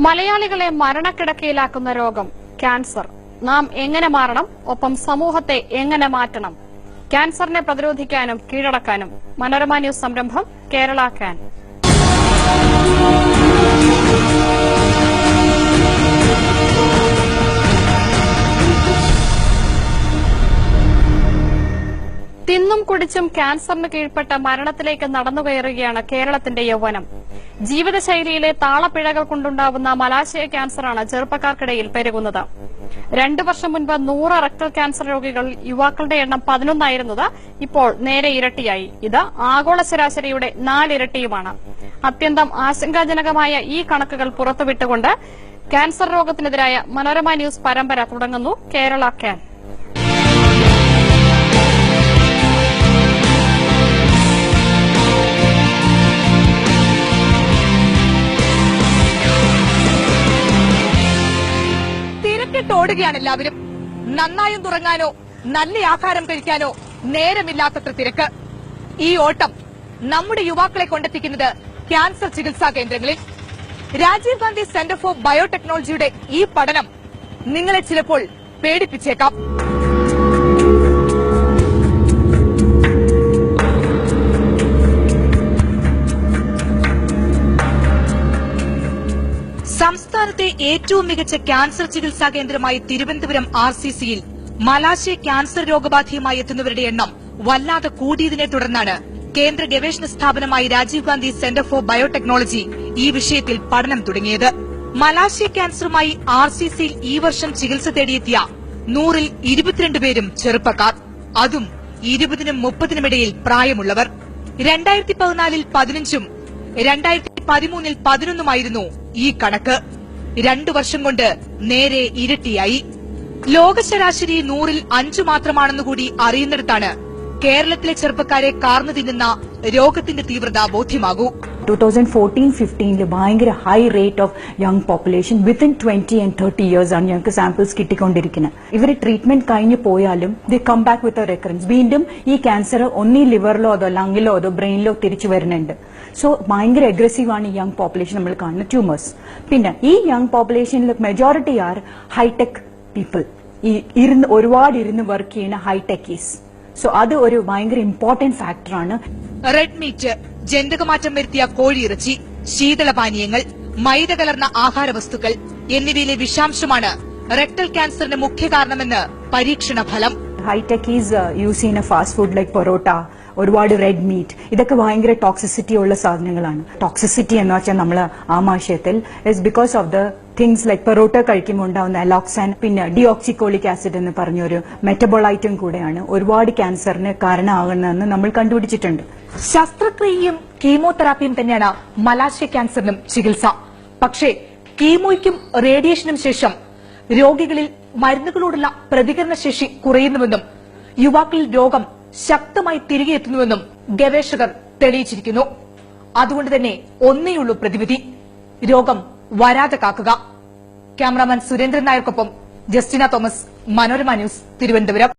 മലയാളികളെ മരണക്കിടക്കയിലാക്കുന്ന രോഗം ക്യാൻസർ. നാം എങ്ങനെ മാറണം, ഒപ്പം സമൂഹത്തെ എങ്ങനെ മാറ്റണം? ക്യാൻസറിനെ പ്രതിരോധിക്കാനും കീഴടക്കാനും മനോരമ ന്യൂസ് സംരംഭം കേരള ക്യാൻ. തിന്നും കുടിച്ചും ക്യാൻസറിന് കീഴ്പ്പെട്ട മരണത്തിലേക്ക് നടന്നുകയറുകയാണ് കേരളത്തിന്റെ യൗവനം. ജീവിതശൈലിയിലെ താളപ്പിഴകൾ കൊണ്ടുണ്ടാവുന്ന മലാശയ ക്യാൻസറാണ് ചെറുപ്പക്കാർക്കിടയിൽ പെരുകുന്നത്. 2 വർഷം മുൻപ് 100 റെക്ടൽ ക്യാൻസർ രോഗികൾ യുവാക്കളുടെ എണ്ണം 11 ആയിരുന്നത് ഇപ്പോൾ നേരെ ഇരട്ടിയായി. ഇത് ആഗോള ശരാശരിയുടെ 4 ഇരട്ടിയുമാണ്. അത്യന്തം ആശങ്കാജനകമായ ഈ കണക്കുകൾ പുറത്തുവിട്ടുകൊണ്ട് ക്യാൻസർ രോഗത്തിനെതിരായ മനോരമ ന്യൂസ് പരമ്പര തുടങ്ങുന്നു കേരള ക്യാൻ. ഓടുകയാണ് എല്ലാവരും. നന്നായും തുറങ്ങാനോ നല്ല ആഹാരം കഴിക്കാനോ നേരമില്ലാത്തത്ര തിരക്ക്. ഈ ഓട്ടം നമ്മുടെ യുവാക്കളെ കൊണ്ടെത്തിക്കുന്നത് ക്യാൻസർ ചികിത്സാ കേന്ദ്രങ്ങളിൽ. രാജീവ് ഗാന്ധി സെന്റർ ഫോർ ബയോടെക്നോളജിയുടെ ഈ പഠനം നിങ്ങളെ ചിലപ്പോൾ പേടിപ്പിച്ചേക്കാം. സംസ്ഥാനത്തെ ഏറ്റവും മികച്ച ക്യാൻസർ ചികിത്സാ കേന്ദ്രമായ തിരുവനന്തപുരം RCCയിൽ മലാശയ ക്യാൻസർ രോഗബാധയുമായി എത്തുന്നവരുടെ എണ്ണം വല്ലാതെ കൂടിയതിനെ തുടർന്നാണ് കേന്ദ്ര ഗവേഷണ സ്ഥാപനമായ Rajiv Gandhi centre for biotechnology ഈ വിഷയത്തിൽ പഠനം തുടങ്ങിയത്. മലാശയ ക്യാൻസറുമായി RCCയിൽ ഈ വർഷം ചികിത്സ തേടിയെത്തിയ 100-ൽ 22 പേരും ചെറുപ്പക്കാർ, അതും 20-നും 30-നും ഇടയിൽ പ്രായമുള്ളവർ. 2014-ൽ 15-ഉം 2013-ൽ 11-ഉമായിരുന്നു ഈ കണക്ക്. 2 വർഷം കൊണ്ട് നേരെ ഇരട്ടിയായി. ലോക ശരാശരി 100-ൽ 5 മാത്രമാണെന്നുകൂടി അറിയുന്നിടത്താണ് കേരളത്തിലെ ചെറുപ്പക്കാരെ കാർന്നു തിന്നുന്ന രോഗത്തിന്റെ തീവ്രത ബോധ്യമാകൂ. 2014-15 ഭയങ്കര high rate of young population within 20 and 30 years ആണ് ഞങ്ങൾക്ക് സാമ്പിൾസ് കിട്ടിക്കൊണ്ടിരിക്കുന്നത്. ഇവർ ട്രീറ്റ്മെന്റ് കഴിഞ്ഞു പോയാലും they come back with a recurrence. വീണ്ടും ഈ ക്യാൻസർ ഒന്നീ ലിവറിലോ അതോ ലങ്ങിലോ അതോ ബ്രെയിനിലോ തിരിച്ചു വരുന്നുണ്ട്. സോ ഭയങ്കര അഗ്രസീവ് ആണ് ഈ യങ് പോപ്പുലേഷൻ നമ്മൾ കാണുന്ന ട്യൂമേഴ്സ്. പിന്നെ ഈ യങ് പോപ്പുലേഷനിൽ മെജോറിറ്റി ആർ ഹൈടെക് പീപ്പിൾ. ഒരുപാട് ഇരുന്ന് വർക്ക് ചെയ്യുന്ന ഹൈടെക്കീസ്. സോ അത് ഒരു ഭയങ്കര ഇമ്പോർട്ടന്റ് ഫാക്ടറാണ്. റെഡ് മീറ്റ്, ജനിതകമാറ്റം വരുത്തിയ കോഴിയിറച്ചി, ശീതളപാനീയങ്ങൾ, മൈദ കലർന്ന ആഹാരവസ്തുക്കൾ എന്നിവയിലെ വിഷാംശമാണ് റെക്ടൽ ക്യാൻസറിന് മുഖ്യ കാരണമെന്ന് പരീക്ഷണ ഫലം. ഹൈടെക്കീസ് യൂസ് ചെയ്യുന്ന ഫാസ്റ്റ് ഫുഡ് ലൈക്ക് പൊറോട്ട, ഒരുപാട് റെഡ് മീറ്റ്, ഇതൊക്കെ ഭയങ്കര ടോക്സിസിറ്റി ഉള്ള സാധനങ്ങളാണ്. ടോക്സിസിറ്റി എന്ന് വെച്ചാൽ നമ്മൾ ആമാശയത്തിൽ is because of the things like parotta കഴിക്കുമ്പോൾ ഉണ്ടാവുന്ന അലോക്സാൻ, പിന്നെ ഡിയോക്സിക്കോളിക് ആസിഡ് എന്ന് പറഞ്ഞൊരു മെറ്റബോളൈറ്റും കൂടെയാണ് ഒരുപാട് ക്യാൻസറിന് കാരണമാകുന്നതെന്ന് നമ്മൾ കണ്ടുപിടിച്ചിട്ടുണ്ട്. ശസ്ത്രക്രിയയും കീമോതെറാപ്പിയും തന്നെയാണ് മലാശയ ക്യാൻസറിനും ചികിത്സ. പക്ഷേ കീമോയ്ക്കും റേഡിയേഷനും ശേഷം രോഗികളിൽ മരുന്നുകളോടുള്ള പ്രതികരണശേഷി കുറയുന്നുവെന്നും യുവാക്കളിൽ രോഗം ശക്തമായി തിരികെ എത്തുന്നുവെന്നും ഗവേഷകർ തെളിയിച്ചിരിക്കുന്നു. അതുകൊണ്ട് തന്നെ ഒന്നേയുള്ളൂ പ്രതിവിധി: രോഗം വരാതെ കാക്കുക. ക്യാമറാമാൻ സുരേന്ദ്രൻ നായർക്കൊപ്പം ജസ്റ്റിന തോമസ്, മനോരമ ന്യൂസ്, തിരുവനന്തപുരം.